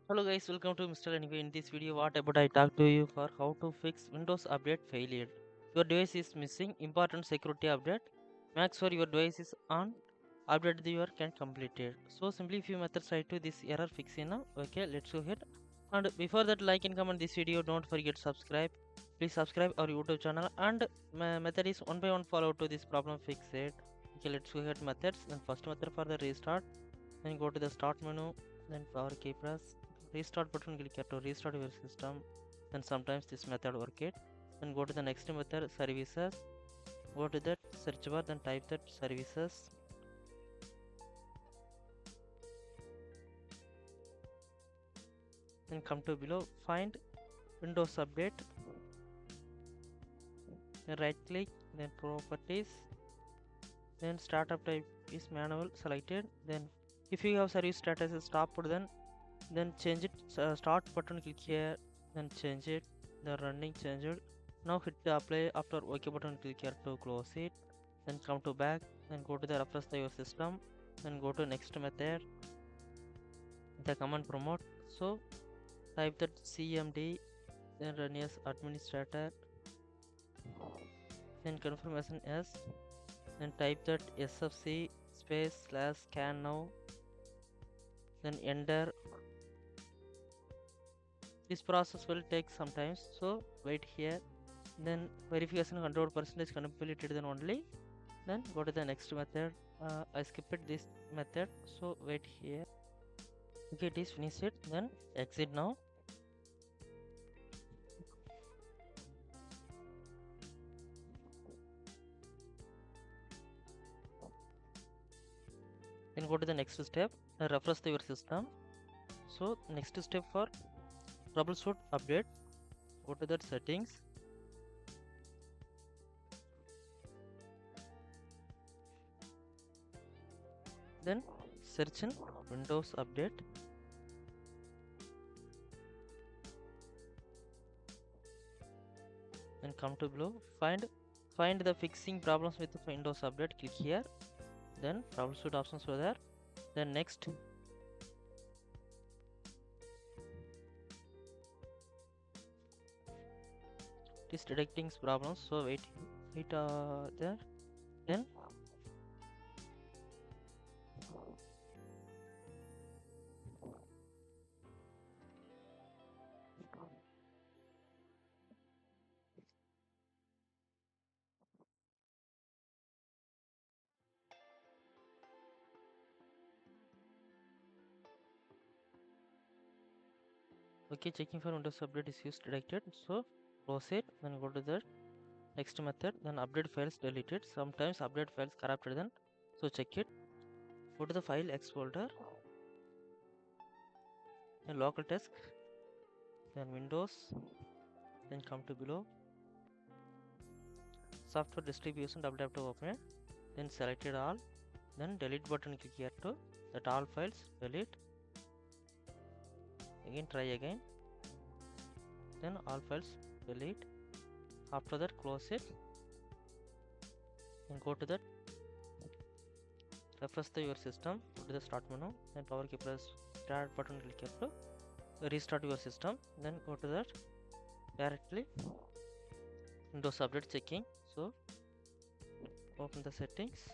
Hello guys, welcome to Mr. Anyway. In this video, what about I talk to you for how to fix Windows update failure. Your device is missing important security update. Make sure your device is on. Update the your can completed. So simply few methods try to this error fixing now. Okay, let's go ahead. And before that, like and comment this video. Don't forget subscribe. Please subscribe our YouTube channel. And method is one by one follow to this problem fix it. Okay, let's go ahead methods. Then first method for the restart. Then go to the start menu. Then power key press restart button, click here to restart your system. Then sometimes this method work it. Then go to the next method, services. Go to that search bar, then type that services. Then come to below, find Windows update. Then right click, then properties. Then startup type is manual selected. Then if you have service status is stopped, then change it. Start button, click here, then change it. The running change it. Now hit the apply. After OK button, click here to close it. Then come to back. Then go to the refresh your system. Then go to next method. The command promote. So type that cmd. Then run as administrator. Then confirmation as. Then type that sfc space slash scan now. Then enter. This process will take some time, so wait here. Then verification 100% completed, then only then go to the next method. I skipped this method, so wait here. Okay, it is finished it. Then exit now. Then go to the next step, refresh your system. So next step for troubleshoot update, go to that settings. Then search in Windows update. Then come to below, find the fixing problems with the Windows update, click here. Then troubleshoot options were there. Then next, it is detecting problems, so wait there. Then okay, checking for Windows update is used detected, so close it. Then go to the next method, then update files deleted. Sometimes update files corrupted, then so check it. Go to the file X folder, then local disk, then Windows, then come to below software distribution, double tap to open it. Then select it all, then delete button, click here to that all files delete. Again try again, then all files delete. After that close it, then go to that refresh your system. Go to the start menu, then power key press start button, click here to restart your system. Then go to that directly Windows update checking. So open the settings,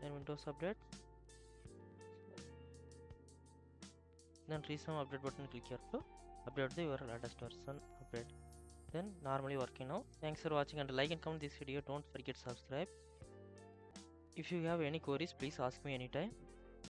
then Windows update, then resum update button, click here to update the your latest version update. Then normally working now. Thanks for watching, and like and comment this video. Don't forget subscribe. If you have any queries, please ask me anytime.